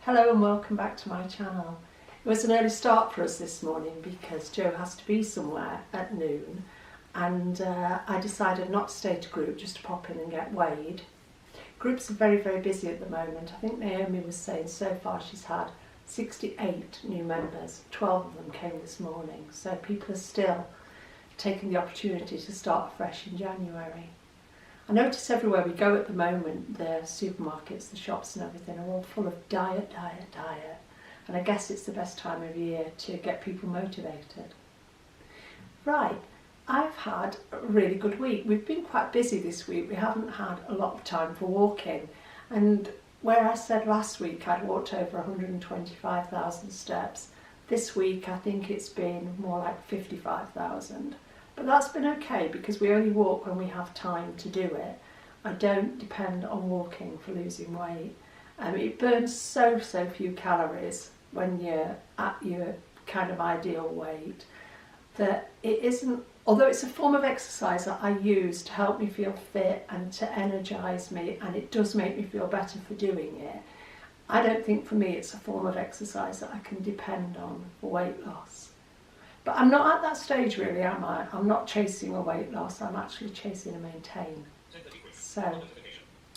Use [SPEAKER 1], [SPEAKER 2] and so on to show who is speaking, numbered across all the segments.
[SPEAKER 1] Hello and welcome back to my channel. It was an early start for us this morning because Joe has to be somewhere at noon, and I decided not to stay to group, just to pop in and get weighed. Groups are very busy at the moment. I think Naomi was saying so far she's had 68 new members, 12 of them came this morning, so people are still taking the opportunity to start fresh in January. I notice everywhere we go at the moment, the supermarkets, the shops and everything are all full of diet. And I guess it's the best time of year to get people motivated. Right, I've had a really good week. We've been quite busy this week. We haven't had a lot of time for walking. And where I said last week I'd walked over 125,000 steps, this week I think it's been more like 55,000. But that's been okay because we only walk when we have time to do it. I don't depend on walking for losing weight. It burns so few calories when you're at your kind of ideal weight that it isn't, although it's a form of exercise that I use to help me feel fit and to energise me, and it does make me feel better for doing it, I don't think for me it's a form of exercise that I can depend on for weight loss. But I'm not at that stage really, am I? I'm not chasing a weight loss, I'm actually chasing a maintain. So,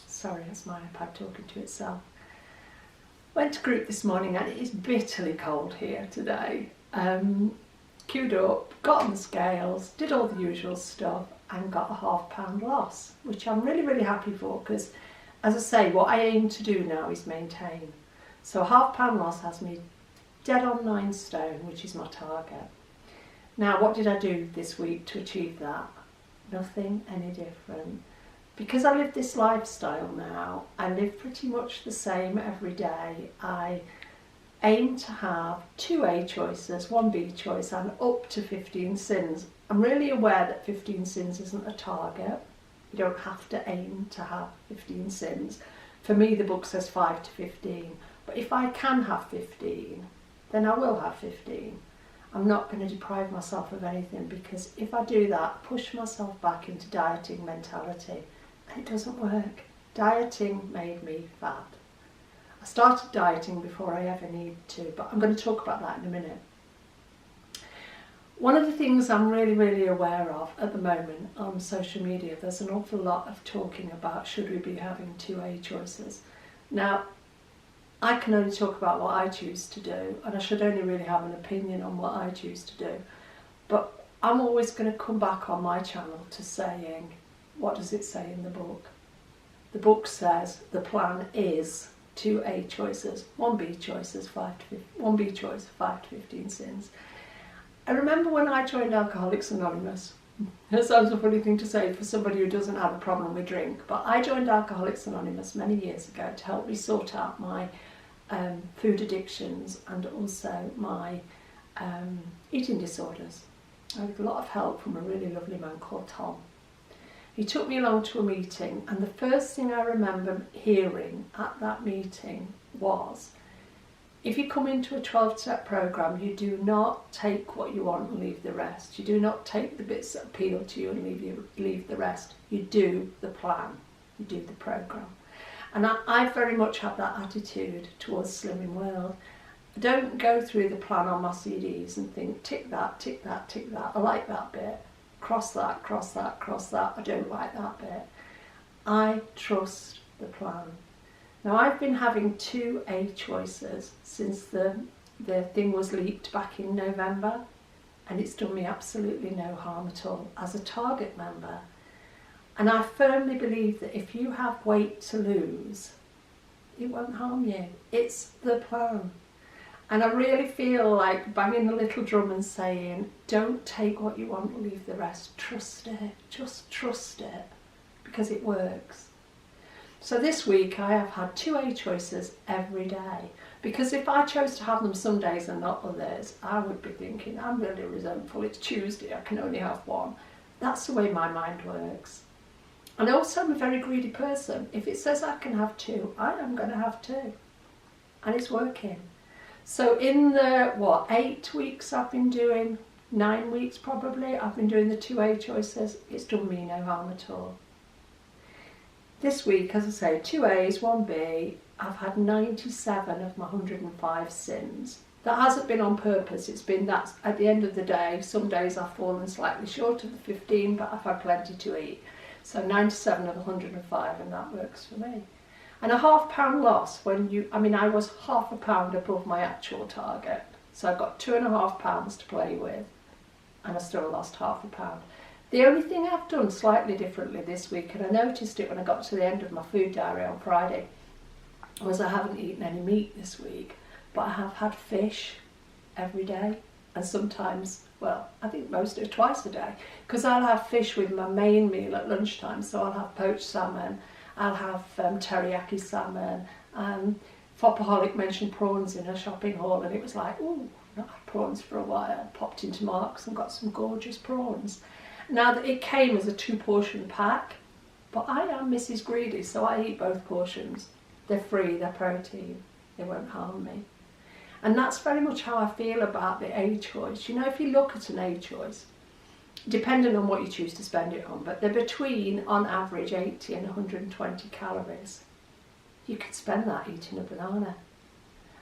[SPEAKER 1] sorry, that's my iPad talking to itself. Went to group this morning and it is bitterly cold here today. Queued up, got on the scales, did all the usual stuff and got a £0.5 loss, which I'm really happy for because, as I say, what I aim to do now is maintain. So a £0.5 loss has me dead on 9 stone, which is my target. Now, what did I do this week to achieve that? Nothing any different. Because I live this lifestyle now, I live pretty much the same every day. I aim to have 2 A choices, 1 B choice, and up to 15 sins. I'm really aware that 15 sins isn't a target. You don't have to aim to have 15 sins. For me, the book says 5 to 15. But if I can have 15, then I will have 15. I'm not going to deprive myself of anything, because if I do that, I push myself back into dieting mentality, and it doesn't work. Dieting made me fat. I started dieting before I ever needed to, but I'm going to talk about that in a minute. One of the things I'm really aware of at the moment on social media, there's an awful lot of talking about should we be having 2 A choices. Now, I can only talk about what I choose to do, and I should only really have an opinion on what I choose to do. But I'm always going to come back on my channel to saying, what does it say in the book? The book says the plan is 2 A choices, 1 B choices, 1 B choice, 5 to 15 sins. I remember when I joined Alcoholics Anonymous. That sounds a funny thing to say for somebody who doesn't have a problem with drink, but I joined Alcoholics Anonymous many years ago to help me sort out my food addictions and also my eating disorders. I had a lot of help from a really lovely man called Tom. He took me along to a meeting, and the first thing I remember hearing at that meeting was, if you come into a 12-step program, you do not take what you want and leave the rest. You do not take the bits that appeal to you and leave the rest. You do the plan. You do the program. And I very much have that attitude towards Slimming World. I don't go through the plan on my CDs and think, tick that, tick that, tick that. I like that bit. Cross that, cross that, cross that. I don't like that bit. I trust the plan. Now, I've been having 2 A choices since the thing was leaked back in November, and it's done me absolutely no harm at all as a target member. And I firmly believe that if you have weight to lose, it won't harm you. It's the plan. And I really feel like banging a little drum and saying, don't take what you want and leave the rest. Trust it. Just trust it, because it works. So this week I have had 2 A choices every day, because if I chose to have them some days and not others, I would be thinking, I'm really resentful, it's Tuesday, I can only have 1. That's the way my mind works. And also I'm a very greedy person. If it says I can have 2, I am going to have 2. And it's working. So in the, 8 weeks I've been doing, 9 weeks probably, I've been doing the 2 A choices, it's done me no harm at all. This week, as I say, 2 A's, 1 B, I've had 97 of my 105 sins. That hasn't been on purpose, it's been that at the end of the day, some days I've fallen slightly short of the 15, but I've had plenty to eat. So 97 of 105, and that works for me. And a £0.5 loss I was half a pound above my actual target. So I've got £2.5 to play with, and I still lost £0.5 pound. The only thing I've done slightly differently this week, and I noticed it when I got to the end of my food diary on Friday, was I haven't eaten any meat this week, but I have had fish every day, and sometimes, well, I think most of twice a day, because I'll have fish with my main meal at lunchtime. So I'll have poached salmon, I'll have teriyaki salmon. Fopaholic mentioned prawns in her shopping haul, and it was like, ooh, not had prawns for a while. Popped into Marks and got some gorgeous prawns. Now that it came as a 2-portion pack, but I am Mrs. Greedy, so I eat both portions. They're free, they're protein, they won't harm me. And that's very much how I feel about the A choice. You know, if you look at an A choice, depending on what you choose to spend it on, but they're between, on average, 80 and 120 calories. You could spend that eating a banana.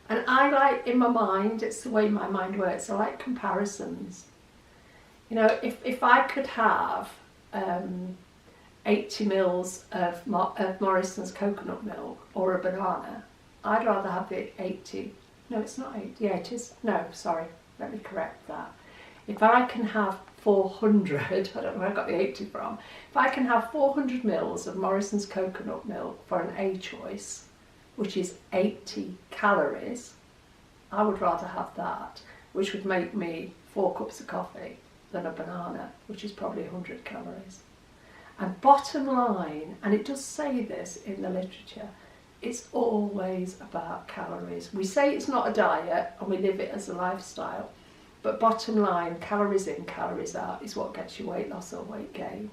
[SPEAKER 1] And I like, in my mind, it's the way my mind works, I like comparisons. You know, if I could have 80 mils of Morrison's coconut milk or a banana, I'd rather have the 80. No, it's not 80. Yeah, it is. No, sorry. Let me correct that. If I can have 400, I don't know where I got the 80 from. If I can have 400 mils of Morrison's coconut milk for an A choice, which is 80 calories, I would rather have that, which would make me 4 cups of coffee, than a banana, which is probably 100 calories. And bottom line, and it does say this in the literature, it's always about calories. We say it's not a diet and we live it as a lifestyle, but bottom line, calories in, calories out is what gets you weight loss or weight gain.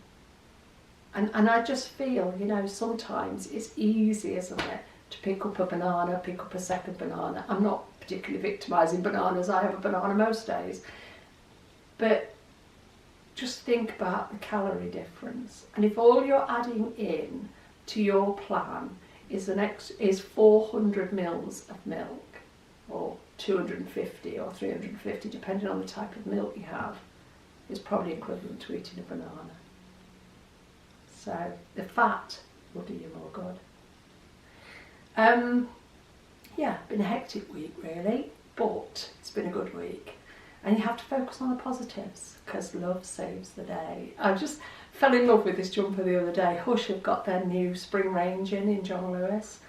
[SPEAKER 1] And I just feel, you know, sometimes it's easy, isn't it, to pick up a banana, pick up a second banana. I'm not particularly victimising bananas, I have a banana most days. But just think about the calorie difference. And if all you're adding in to your plan is 400 mils of milk, or 250 or 350, depending on the type of milk you have, is probably equivalent to eating a banana. So the fat will do you more good. Yeah, been a hectic week really, but it's been a good week. And you have to focus on the positives, because love saves the day. I just fell in love with this jumper the other day. Hush have got their new spring range in John Lewis.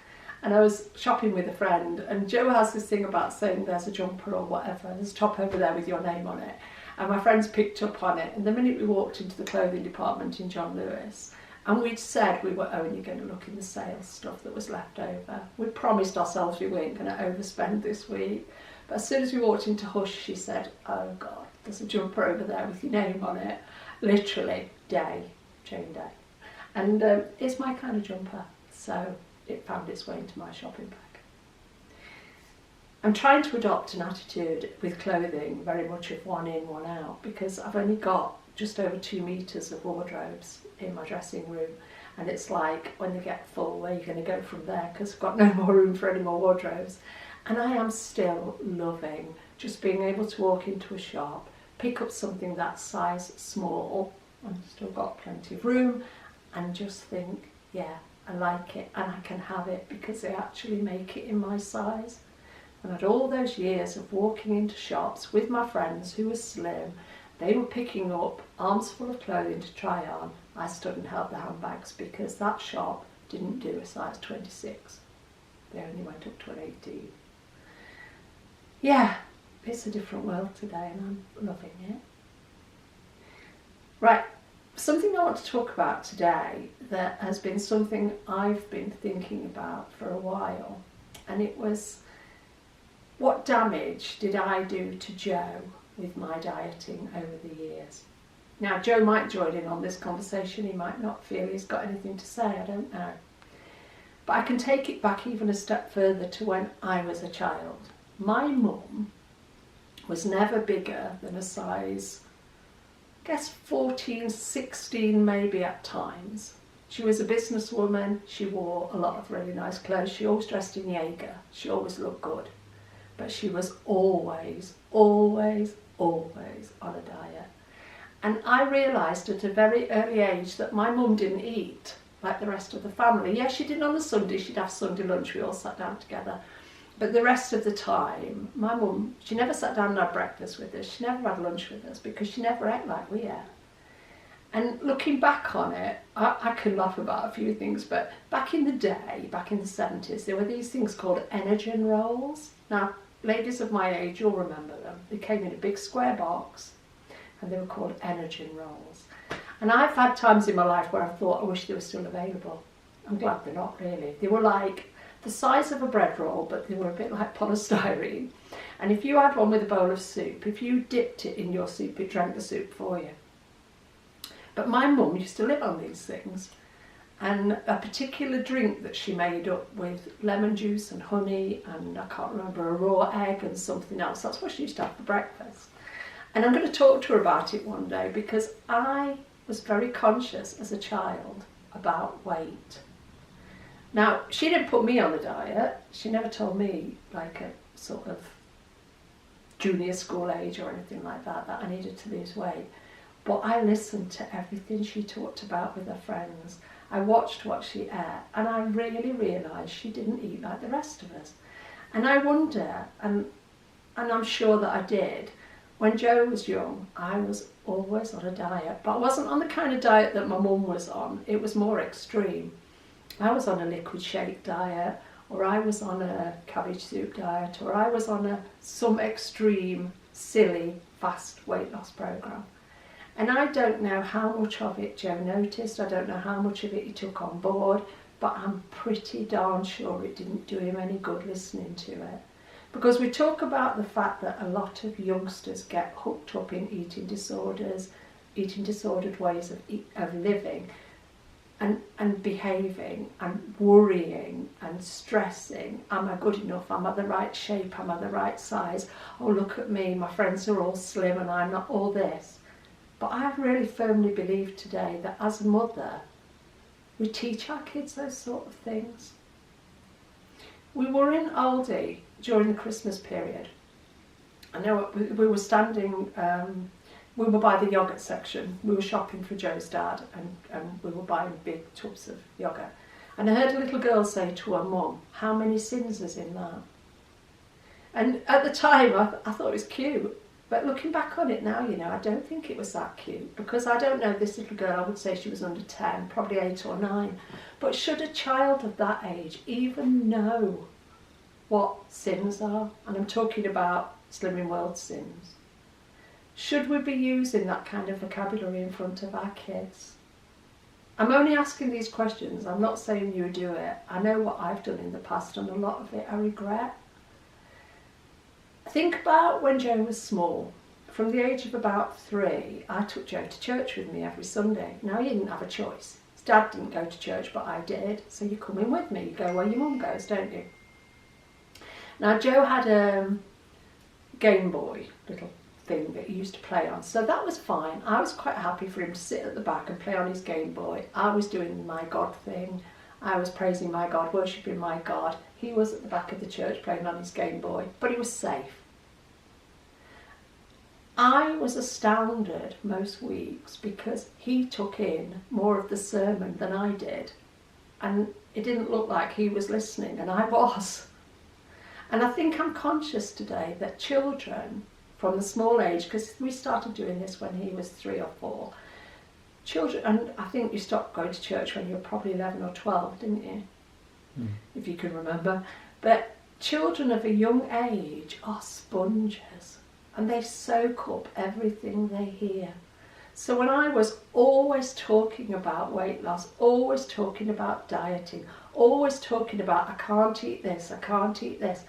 [SPEAKER 1] And I was shopping with a friend, and Joe has this thing about saying there's a jumper or whatever, there's a top over there with your name on it. And my friends picked up on it, and the minute we walked into the clothing department in John Lewis, and we'd said we were only going to look in the sales stuff that was left over. We'd promised ourselves we weren't going to overspend this week. But as soon as we walked into Hush, she said, oh God, there's a jumper over there with your name on it. Literally, chain day. And it's my kind of jumper, so it found its way into my shopping bag. I'm trying to adopt an attitude with clothing, very much of one in, one out, because I've only got just over 2 metres of wardrobes in my dressing room. And it's like, when they get full, where are you going to go from there? Because I've got no more room for any more wardrobes. And I am still loving just being able to walk into a shop, pick up something that size small, and still got plenty of room, and just think, yeah, I like it and I can have it because they actually make it in my size. And I had all those years of walking into shops with my friends who were slim. They were picking up arms full of clothing to try on. I stood and held the handbags because that shop didn't do a size 26. They only went up to an 18. Yeah, it's a different world today and I'm loving it. Right, something I want to talk about today that has been something I've been thinking about for a while, and it was, what damage did I do to Joe with my dieting over the years? Now, Joe might join in on this conversation, he might not feel he's got anything to say, I don't know. But I can take it back even a step further to when I was a child. My mum was never bigger than a size, I guess 14, 16 maybe at times. She was a businesswoman. She wore a lot of really nice clothes. She always dressed in Jaeger. She always looked good. But she was always, always, always on a diet. And I realised at a very early age that my mum didn't eat like the rest of the family. Yeah, she did on a Sunday. She'd have Sunday lunch. We all sat down together. But the rest of the time, my mum, she never sat down and had breakfast with us. She never had lunch with us because she never ate like we ate. And looking back on it, I can laugh about a few things, but back in the day, back in the 70s, there were these things called Energen rolls. Now, ladies of my age, you'll remember them. They came in a big square box, and they were called Energen rolls. And I've had times in my life where I've thought, I wish they were still available. I'm glad they're not, really. They were like the size of a bread roll, but they were a bit like polystyrene. And if you had one with a bowl of soup, if you dipped it in your soup, it drank the soup for you. But my mum used to live on these things, and a particular drink that she made up with lemon juice and honey and I can't remember, a raw egg and something else, that's what she used to have for breakfast. And I'm going to talk to her about it one day because I was very conscious as a child about weight. Now, she didn't put me on a diet. She never told me, like at sort of junior school age or anything like that I needed to lose weight. But I listened to everything she talked about with her friends. I watched what she ate, and I really realised she didn't eat like the rest of us. And I wonder, and I'm sure that I did, when Jo was young, I was always on a diet, but I wasn't on the kind of diet that my mum was on. It was more extreme. I was on a liquid shake diet, or I was on a cabbage soup diet, or I was on some extreme, silly, fast weight loss programme. And I don't know how much of it Jo noticed, I don't know how much of it he took on board, but I'm pretty darn sure it didn't do him any good listening to it. Because we talk about the fact that a lot of youngsters get hooked up in eating disorders, eating disordered ways of living and behaving and worrying and stressing. Am I good enough? Am I the right shape? Am I the right size? Oh, look at me, my friends are all slim and I'm not, all this. But I really firmly believe today that as a mother, we teach our kids those sort of things. We were in Aldi during the Christmas period. I know we were standing, we were by the yoghurt section. We were shopping for Jo's dad and we were buying big tubs of yoghurt. And I heard a little girl say to her mum, how many sins is in that? And at the time I thought it was cute. But looking back on it now, you know, I don't think it was that cute because I don't know this little girl, I would say she was under 10, probably 8 or 9. But should a child of that age even know what sins are? And I'm talking about Slimming World sins. Should we be using that kind of vocabulary in front of our kids? I'm only asking these questions, I'm not saying you do it. I know what I've done in the past and a lot of it I regret. Think about when Jo was small. From the age of about 3, I took Jo to church with me every Sunday. Now, he didn't have a choice. His dad didn't go to church, but I did. So you come in with me. You go where your mum goes, don't you? Now, Jo had a Game Boy little thing that he used to play on. So that was fine. I was quite happy for him to sit at the back and play on his Game Boy. I was doing my God thing. I was praising my God, worshipping my God. He was at the back of the church playing on his Game Boy, but he was safe. I was astounded most weeks because he took in more of the sermon than I did. And it didn't look like he was listening, and I was. And I think I'm conscious today that children from the small age, because we started doing this when he was 3 or 4, children, and I think you stopped going to church when you were probably 11 or 12, didn't you? If you can remember. But children of a young age are sponges. And they soak up everything they hear. So when I was always talking about weight loss, always talking about dieting, always talking about I can't eat this, I can't eat this.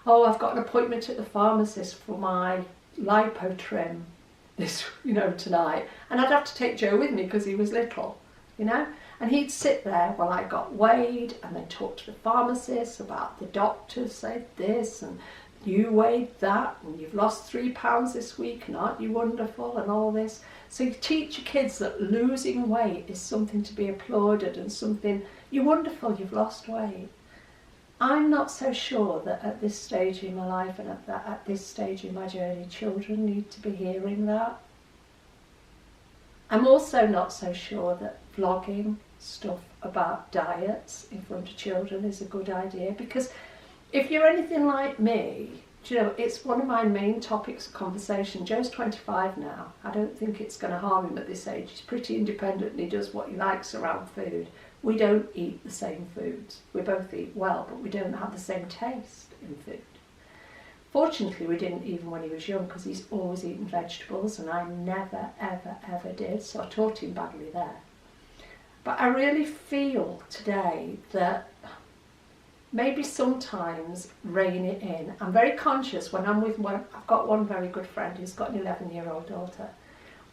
[SPEAKER 1] Oh, I've got an appointment at the pharmacist for my lipo trim this, tonight. And I'd have to take Jo with me because he was little, And he'd sit there while I got weighed and then talk to the pharmacist about the doctors said this and you weighed that and you've lost 3 pounds this week and aren't you wonderful and all this. So you teach your kids that losing weight is something to be applauded and something, you're wonderful, you've lost weight. I'm not so sure that at this stage in my life and at this stage in my journey, children need to be hearing that. I'm also not so sure that vlogging stuff about diets in front of children is a good idea, because if you're anything like me, you know, it's one of my main topics of conversation. Joe's 25 now. I don't think it's going to harm him at this age. He's pretty independent and he does what he likes around food. We don't eat the same foods. We both eat well, but we don't have the same taste in food. Fortunately, we didn't even when he was young, because he's always eaten vegetables and I never, ever, ever did. So I taught him badly there. But I really feel today that maybe sometimes rein it in. I'm very conscious when I'm with one, I've got one very good friend who's got an 11-year-old daughter.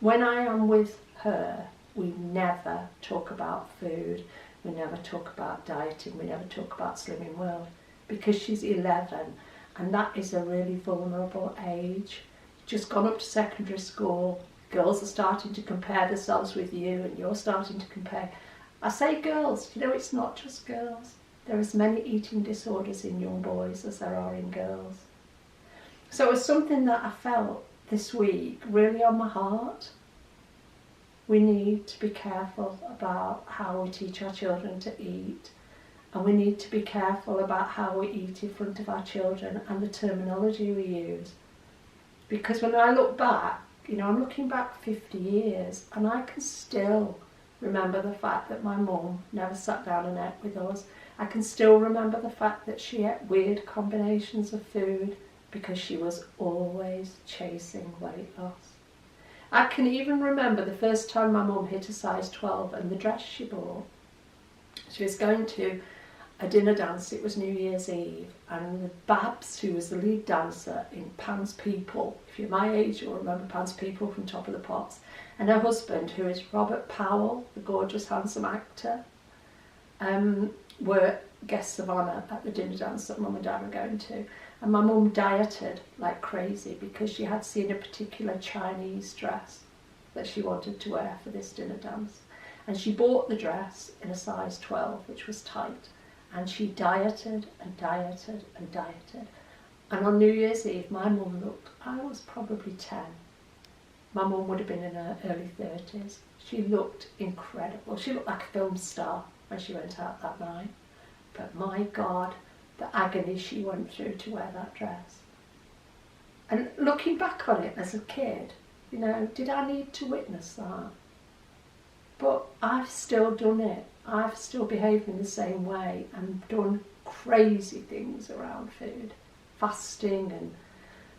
[SPEAKER 1] When I am with her, we never talk about food, we never talk about dieting, we never talk about Slimming World, because she's 11 and that is a really vulnerable age. Just gone up to secondary school, girls are starting to compare themselves with you and you're starting to compare. I say girls, you know, it's not just girls. There are as many eating disorders in young boys as there are in girls. So it was something that I felt this week really on my heart. We need to be careful about how we teach our children to eat, and we need to be careful about how we eat in front of our children and the terminology we use. Because when I look back, you know, I'm looking back 50 years and I can still remember the fact that my mum never sat down and ate with us. I can still remember the fact that she ate weird combinations of food because she was always chasing weight loss. I can even remember the first time my mum hit a size 12 and the dress she bought. She was going to a dinner dance, it was New Year's Eve, and the Babs, who was the lead dancer in Pan's People, if you're my age you'll remember Pan's People from Top of the Pops, and her husband, who is Robert Powell, the gorgeous handsome actor, were guests of honour at the dinner dance that Mum and Dad were going to. And my mum dieted like crazy because she had seen a particular Chinese dress that she wanted to wear for this dinner dance. And she bought the dress in a size 12, which was tight. And she dieted and dieted and dieted. And on New Year's Eve, my mum looked, I was probably 10. My mum would have been in her early 30s. She looked incredible. She looked like a film star when she went out that night. But my God, the agony she went through to wear that dress. And looking back on it as a kid, you know, did I need to witness that? But I've still done it. I've still behaved in the same way and done crazy things around food. Fasting and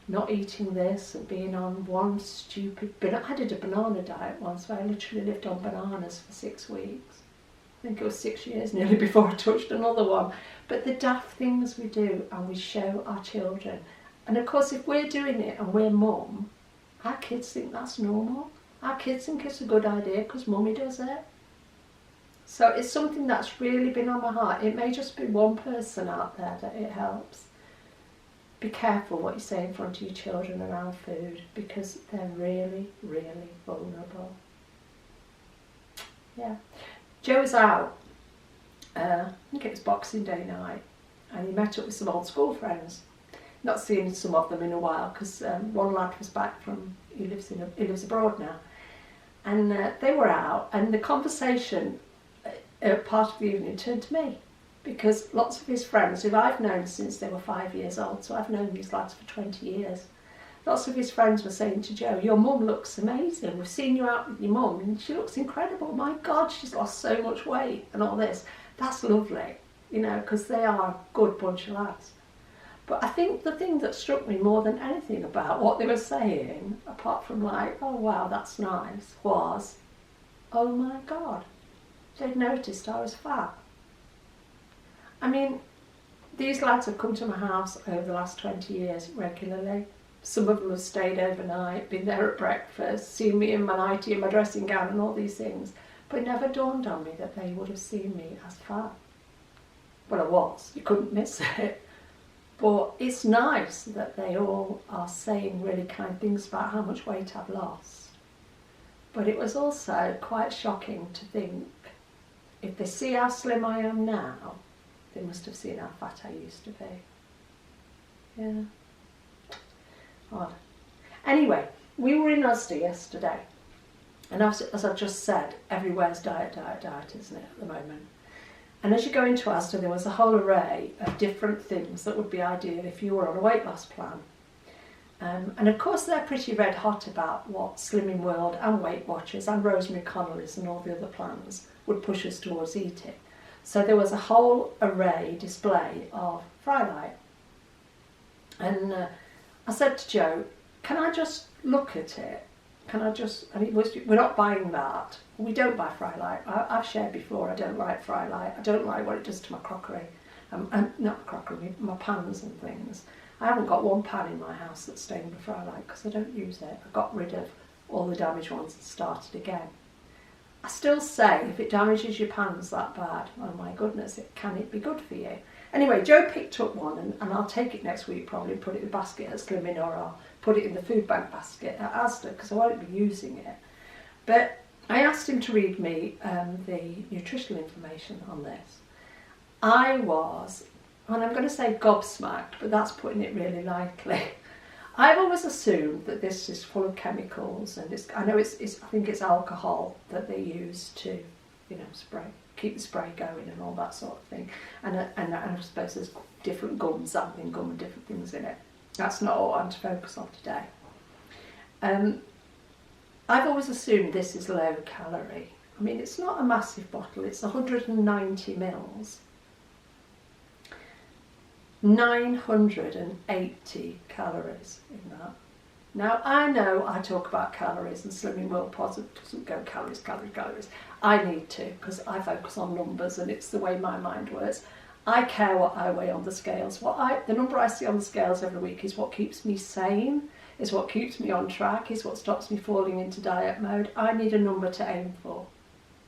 [SPEAKER 1] not eating this and being on one stupid... I did a banana diet once where I literally lived on bananas for 6 weeks. I think it was 6 years nearly before I touched another one. But the daft things we do and we show our children. And of course if we're doing it and we're mum, our kids think that's normal. Our kids think it's a good idea because mummy does it. So it's something that's really been on my heart. It may just be one person out there that it helps. Be careful what you say in front of your children around food because they're really, really vulnerable. Yeah. Joe was out, I think it was Boxing Day night, and he met up with some old school friends. Not seen some of them in a while because one lad was back from, he lives abroad now. And they were out and the conversation part of the evening turned to me because lots of his friends, who I've known since they were 5 years old, so I've known these lads for 20 years, lots of his friends were saying to Joe, your mum looks amazing, we've seen you out with your mum and she looks incredible, my God, she's lost so much weight and all this. That's lovely, you know, because they are a good bunch of lads. But I think the thing that struck me more than anything about what they were saying, apart from like, oh wow, that's nice, was, oh my God, they'd noticed I was fat. I mean, these lads have come to my house over the last 20 years regularly. Some of them have stayed overnight, been there at breakfast, seen me in my nightie and my dressing gown and all these things. But it never dawned on me that they would have seen me as fat. Well, I was. You couldn't miss it. But it's nice that they all are saying really kind things about how much weight I've lost. But it was also quite shocking to think, if they see how slim I am now, they must have seen how fat I used to be. Yeah. Odd. Anyway, we were in Asda yesterday. And as I've just said, everywhere's diet, isn't it, at the moment? And as you go into Asda, there was a whole array of different things that would be ideal if you were on a weight loss plan. And of course they're pretty red hot about what Slimming World and Weight Watchers and Rosemary Connolly's and all the other plans would push us towards eating. So there was a whole array display of Frylight. And I said to Joe, can I just look at it? We're not buying that. We don't buy Frylight. I've shared before, I don't like Frylight. I don't like what it does to my crockery. Not crockery, my pans and things. I haven't got one pan in my house that's stained with Frylight because I don't use it. I got rid of all the damaged ones and started again. I still say, if it damages your pans that bad, oh my goodness, can it be good for you? Anyway, Joe picked up one and I'll take it next week probably and put it in the basket at Slimming, or I'll put it in the food bank basket at Asda because I won't be using it. But I asked him to read me the nutritional information on this. I was, and I'm going to say gobsmacked, but that's putting it really lightly. I've always assumed that this is full of chemicals, and I think it's alcohol that they use to, keep the spray going and all that sort of thing. And I suppose there's different gums, sampling gum and different things in it. That's not all I'm to focus on today. I've always assumed this is low calorie. I mean, it's not a massive bottle, it's 190 mils. 980 calories in that. Now, I know I talk about calories and Slimming World doesn't go calories. I need to, because I focus on numbers and it's the way my mind works. I care what I weigh on the scales. The number I see on the scales every week is what keeps me sane, is what keeps me on track, is what stops me falling into diet mode. I need a number to aim for,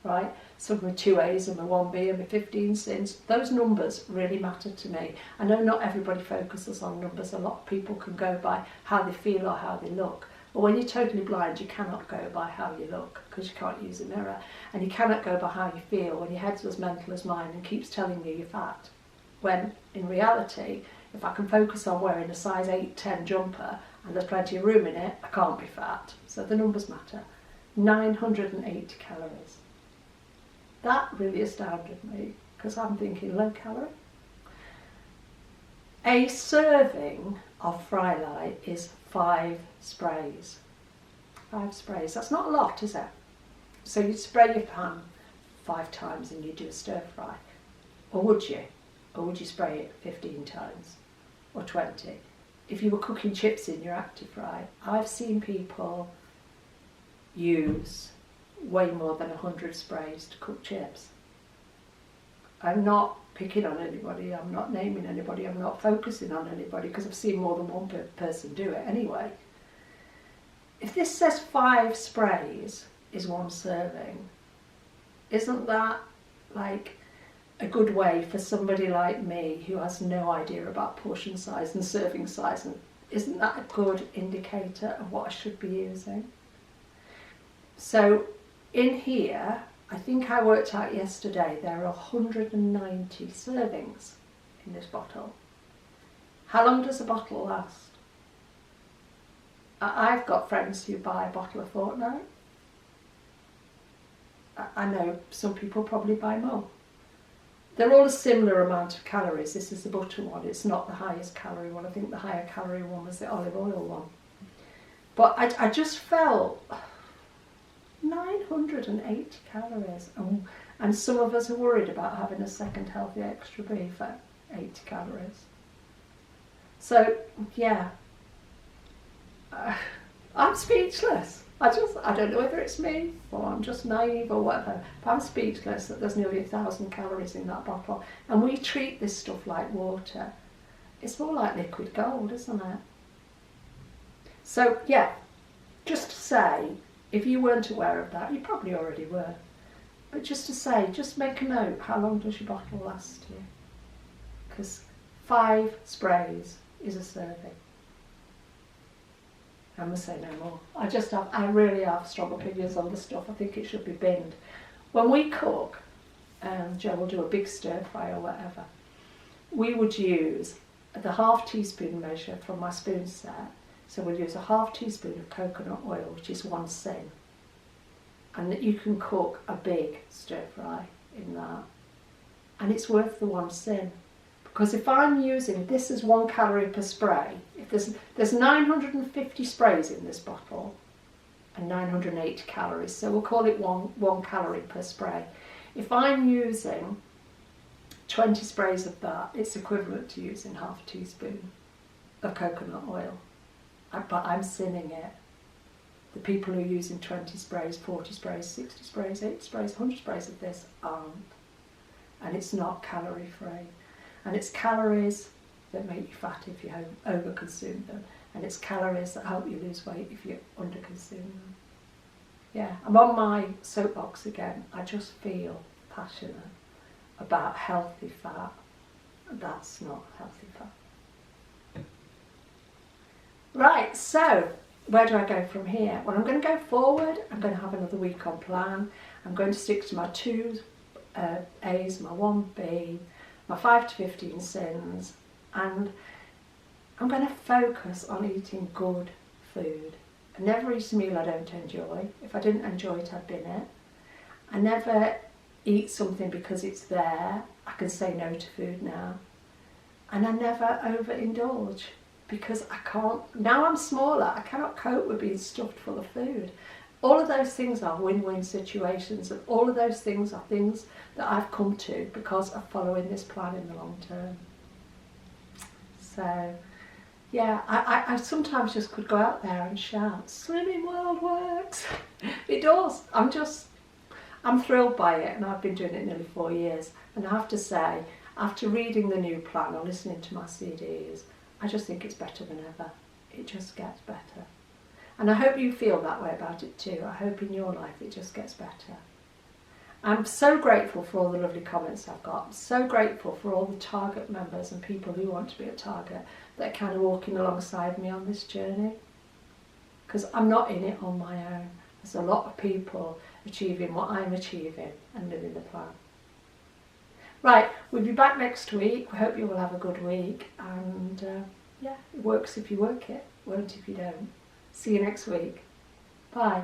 [SPEAKER 1] right? So my 2A's and my 1B and my 15 sins, those numbers really matter to me. I know not everybody focuses on numbers. A lot of people can go by how they feel or how they look. But when you're totally blind, you cannot go by how you look because you can't use a mirror. And you cannot go by how you feel when your head's as mental as mine and keeps telling you you're fat. When in reality, if I can focus on wearing a size 8, 10 jumper and there's plenty of room in it, I can't be fat. So the numbers matter. 980 calories. That really astounded me because I'm thinking low calorie. A serving of Frylight is 5 sprays. 5 sprays. That's not a lot, is it? So you'd spray your pan 5 times and you do a stir fry. Or would you? Or would you spray it 15 times? Or 20? If you were cooking chips in your Active Fry, I've seen people use way more than 100 sprays to cook chips. I'm not picking on anybody, I'm not naming anybody, I'm not focusing on anybody because I've seen more than one person do it anyway. If this says 5 sprays is 1 serving, isn't that like a good way for somebody like me who has no idea about portion size and serving size, and isn't that a good indicator of what I should be using? So in here, I think I worked out yesterday, there are 190 servings in this bottle. How long does a bottle last? I've got friends who buy a bottle a fortnight. I know some people probably buy more. They're all a similar amount of calories. This is the butter one, it's not the highest calorie one. I think the higher calorie one was the olive oil one. But I just felt 980 calories, and some of us are worried about having a second healthy extra beef at 80 calories. So yeah, I'm speechless. I don't know whether it's me or I'm just naive or whatever, but I'm speechless that there's nearly 1,000 calories in that bottle, and we treat this stuff like water. It's more like liquid gold, isn't it? So yeah, just to say, if you weren't aware of that, you probably already were. But just to say, just make a note, how long does your bottle last you? Because 5 sprays is a serving. I must say no more. I really have strong opinions on the stuff. I think it should be binned. When we cook, Joe will do a big stir fry or whatever, we would use the half teaspoon measure from my spoon set. So we'll use a half teaspoon of coconut oil, which is 1 sin. And you can cook a big stir fry in that. And it's worth the 1 sin. Because if I'm using, this is 1 calorie per spray, if there's 950 sprays in this bottle and 980 calories, so we'll call it 1 calorie per spray. If I'm using 20 sprays of that, it's equivalent to using half a teaspoon of coconut oil. But I'm sinning it. The people who are using 20 sprays, 40 sprays, 60 sprays, 80 sprays, 100 sprays of this aren't. And it's not calorie free. And it's calories that make you fat if you over-consume them. And it's calories that help you lose weight if you under-consume them. Yeah, I'm on my soapbox again. I just feel passionate about healthy fat. That's not healthy fat. Right, so where do I go from here? Well, I'm going to go forward. I'm going to have another week on plan. I'm going to stick to my 2 A's, my 1 B, my 5 to 15 sins, and I'm going to focus on eating good food. I never eat a meal I don't enjoy. If I didn't enjoy it, I'd bin it. I never eat something because it's there. I can say no to food now. And I never overindulge because I can't. Now I'm smaller, I cannot cope with being stuffed full of food. All of those things are win-win situations, and all of those things are things that I've come to because of following this plan in the long term. So, yeah, I sometimes just could go out there and shout, Slimming World works! It does. I'm thrilled by it, and I've been doing it nearly 4 years. And I have to say, after reading the new plan or listening to my CDs, I just think it's better than ever. It just gets better. And I hope you feel that way about it too. I hope in your life it just gets better. I'm so grateful for all the lovely comments I've got. I'm so grateful for all the Target members and people who want to be at Target that are kind of walking alongside me on this journey. Because I'm not in it on my own. There's a lot of people achieving what I'm achieving and living the plan. Right, we'll be back next week. We hope you will have a good week. And yeah, it works if you work it. Won't if you don't. See you next week. Bye.